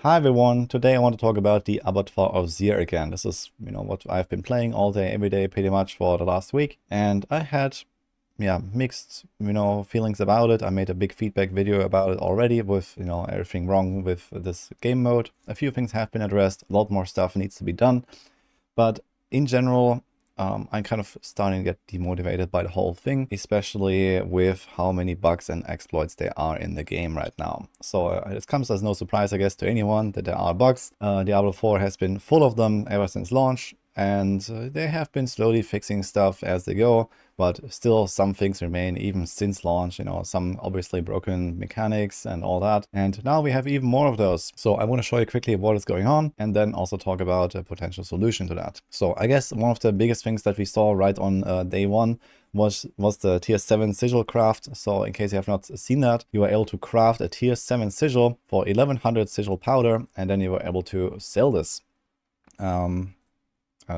Hi everyone, today I want to talk about the Abattoir of Zir again. This is, what I've been playing all day, every day, pretty much for the last week. And I had, mixed, feelings about it. I made a big feedback video about it already with, everything wrong with this game mode. A few things have been addressed, a lot more stuff needs to be done. But in general, I'm kind of starting to get demotivated by the whole thing, especially with how many bugs and exploits there are in the game right now. So it comes as no surprise, I guess, to anyone that there are bugs. Diablo 4 has been full of them ever since launch, and they have been slowly fixing stuff as they go, but still some things remain even since launch, some obviously broken mechanics and all that. And now we have even more of those. So I want to show you quickly what is going on and then also talk about a potential solution to that. So I guess one of the biggest things that we saw right on day one was the T7 Sigil Craft. So in case you have not seen that, you were able to craft a T7 Sigil for 1100 Sigil powder, and then you were able to sell this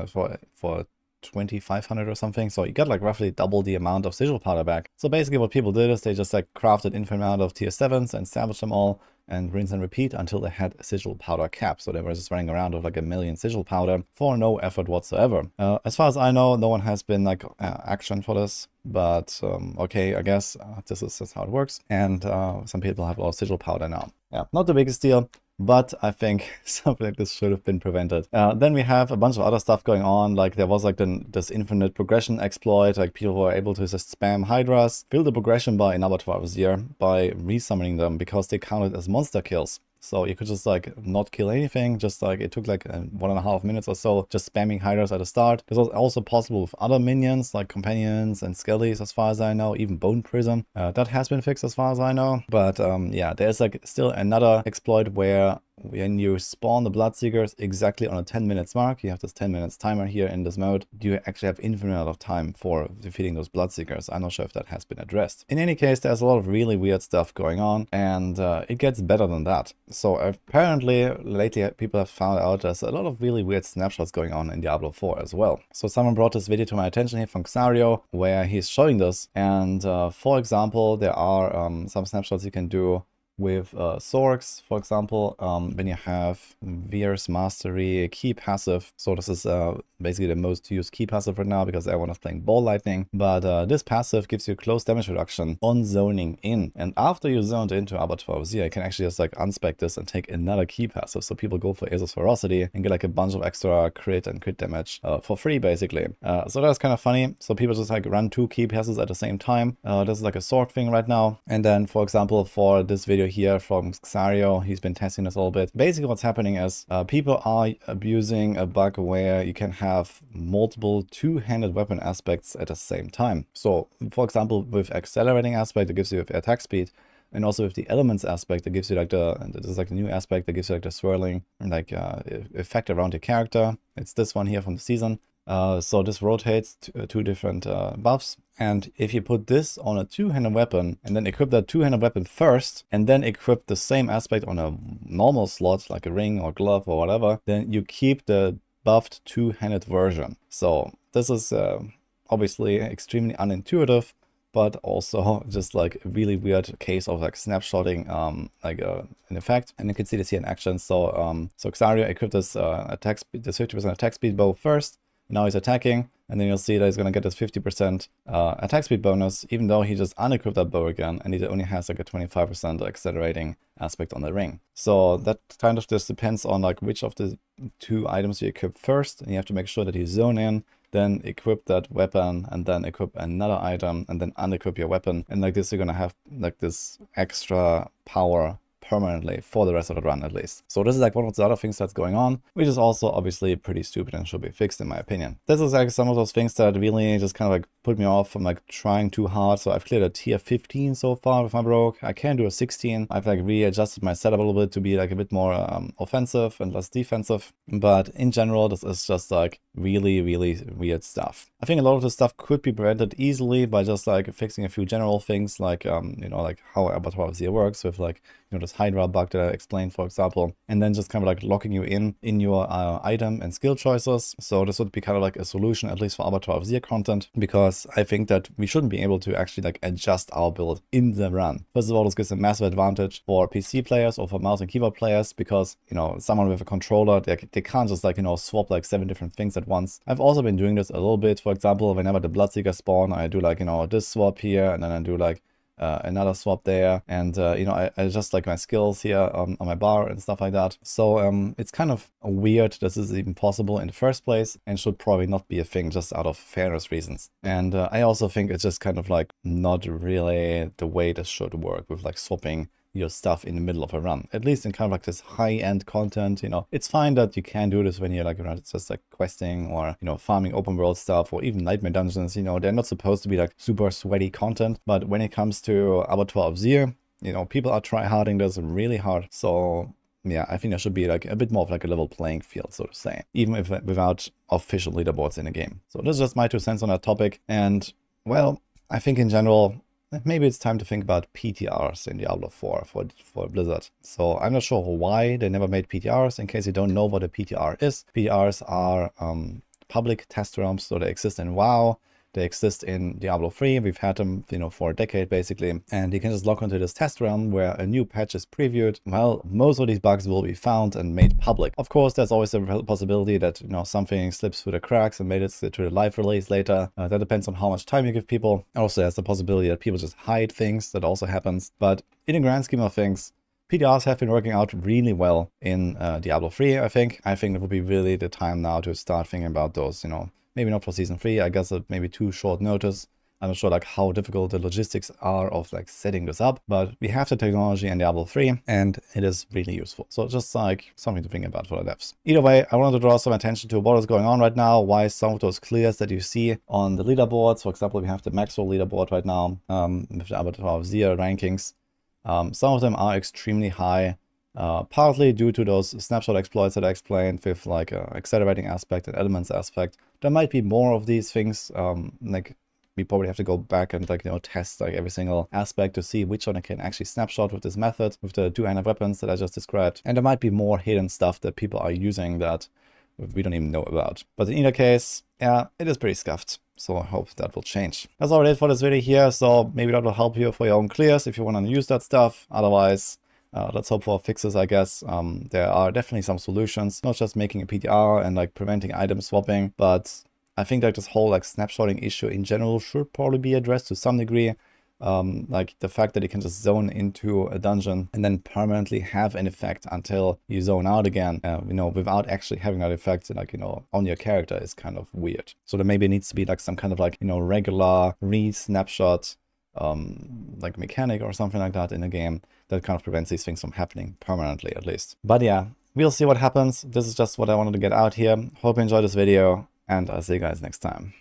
for 2500 or something. So you got like roughly double the amount of sigil powder back. So basically what people did is they just like crafted infinite amount of tier 7s and salvaged them all and rinse and repeat until they had a sigil powder cap. So they were just running around with like 1 million sigil powder for no effort whatsoever. As far as I know, no one has been like actioned for this, but okay, I guess this is just how it works. And some people have a lot of sigil powder now. Yeah, not the biggest deal, but I think something like this should have been prevented. Then we have a bunch of other stuff going on, like there was like this infinite progression exploit, like people were able to just spam Hydras, fill the progression by an Abattoir of Zir by resummoning them because they counted as monster kills. So you could just like not kill anything, just like it took like 1.5 minutes or so just spamming Hydras at the start. This was also possible with other minions like companions and skellies as far as I know, even Bone Prison. That has been fixed as far as I know. But yeah, there's like still another exploit where when you spawn the Bloodseekers exactly on a 10 minutes mark, you have this 10 minutes timer here in this mode, you actually have infinite amount of time for defeating those Bloodseekers. I'm not sure if that has been addressed. In any case, there's a lot of really weird stuff going on, and it gets better than that. So apparently, lately people have found out there's a lot of really weird snapshots going on in Diablo 4 as well. So someone brought this video to my attention here from Xario, where he's showing this, and for example, there are some snapshots you can do with Sorks, for example, when you have Vir's Mastery key passive. So this is basically the most used key passive right now because everyone is playing Ball Lightning. But this passive gives you close damage reduction on zoning in. And after you zoned into Abattoir of Zir, you can actually just like unspec this and take another key passive. So people go for Azo's Ferocity and get like a bunch of extra crit and crit damage for free, basically. So that's kind of funny. So people just like run 2 key passives at the same time. This is like a Sork thing right now. And then, for example, for this video here from Xario, he's been testing this a little bit. Basically what's happening is people are abusing a bug where you can have multiple two-handed weapon aspects at the same time. So for example, with accelerating aspect, it gives you attack speed, and also with the elements aspect, it gives you like this is like the new aspect that gives you like the swirling like effect around your character. It's this one here from the season. So this rotates two different buffs. And if you put this on a two-handed weapon and then equip that two-handed weapon first and then equip the same aspect on a normal slot like a ring or glove or whatever, then you keep the buffed two-handed version. So this is obviously extremely unintuitive, but also just like a really weird case of like snapshotting an effect. And you can see this here in action. So so Xario equipped this attack speed, this 50% attack speed bow first. Now he's attacking, and then you'll see that he's going to get this 50% attack speed bonus, even though he just unequipped that bow again, and he only has like a 25% accelerating aspect on the ring. So that kind of just depends on like which of the 2 items you equip first, and you have to make sure that you zone in, then equip that weapon, and then equip another item, and then unequip your weapon. And like this, you're going to have like this extra power permanently for the rest of the run at least. So this is like one of the other things that's going on, which is also obviously pretty stupid and should be fixed in my opinion. This is like some of those things that really just kind of like put me off from like trying too hard. So I've cleared a tier 15 so far with my broke. I can do a 16. I've like readjusted my setup a little bit to be like a bit more offensive and less defensive. But in general, this is just like really, really weird stuff. I think a lot of this stuff could be prevented easily by just like fixing a few general things, like you know, like how Abattoir of Zir works with like, you know, this Hydra bug that I explained, for example, and then just kind of like locking you in your item and skill choices. So this would be kind of like a solution, at least for Abattoir of Zir content, because I think that we shouldn't be able to actually like adjust our build in the run. First of all, this gives a massive advantage for PC players or for mouse and keyboard players, because, you know, someone with a controller, they can't just like, you know, swap like 7 different things at once. I've also been doing this a little bit. For example, whenever the Bloodseeker spawn, I do like, you know, this swap here, and then I do like another swap there, and you know, I adjust like my skills here on my bar and stuff like that. So it's kind of weird this is even possible in the first place, and should probably not be a thing just out of fairness reasons. And I also think it's just kind of like not really the way this should work, with like swapping your stuff in the middle of a run, at least in kind of like this high-end content. You know, it's fine that you can do this when you're like, you know, it's just like questing or, you know, farming open world stuff, or even nightmare dungeons. You know, they're not supposed to be like super sweaty content, but when it comes to Abattoir of Zir, you know, people are try-harding this really hard. So yeah, I think there should be like a bit more of like a level playing field, so to say, even if without official leaderboards in the game. So this is just my 2 cents on that topic. And well, I think in general, maybe it's time to think about PTRs in Diablo 4 for Blizzard. So I'm not sure why they never made PTRs. In case you don't know what a PTR is, PTRs are public test realms, so they exist in WoW. They exist in Diablo 3. We've had them, you know, for a decade basically. And you can just log into this test realm where a new patch is previewed. Well, most of these bugs will be found and made public. Of course, there's always a possibility that, you know, something slips through the cracks and made it to the live release later. That depends on how much time you give people. Also, there's the possibility that people just hide things. That also happens. But in the grand scheme of things, PTRs have been working out really well in Diablo 3, I think. I think it would be really the time now to start thinking about those, you know. Maybe not for Season 3, I guess it may be too short notice. I'm not sure like how difficult the logistics are of like setting this up, but we have the technology in Diablo 3 and it is really useful. So just like something to think about for the devs. Either way, I wanted to draw some attention to what is going on right now, why some of those clears that you see on the leaderboards, for example, we have the Maxwell leaderboard right now with the Abattoir of Zir rankings. Some of them are extremely high. Partly due to those snapshot exploits that I explained with like accelerating aspect and elements aspect. There might be more of these things, like we probably have to go back and like, you know, test like every single aspect to see which one I can actually snapshot with this method, with the 2-handed weapons that I just described. And there might be more hidden stuff that people are using that we don't even know about. But in either case, yeah, it is pretty scuffed. So I hope that will change. That's all it is for this video here. So maybe that will help you for your own clears if you want to use that stuff. Otherwise, let's hope for fixes, I guess. There are definitely some solutions, not just making a PTR and like preventing item swapping, but I think that this whole like snapshotting issue in general should probably be addressed to some degree. Like the fact that you can just zone into a dungeon and then permanently have an effect until you zone out again, you know, without actually having that effect, like, you know, on your character is kind of weird. So there maybe needs to be like some kind of like, you know, regular re-snapshot like mechanic or something like that in the game that kind of prevents these things from happening permanently, at least. But yeah, we'll see what happens. This is just what I wanted to get out here. Hope you enjoyed this video, and I'll see you guys next time.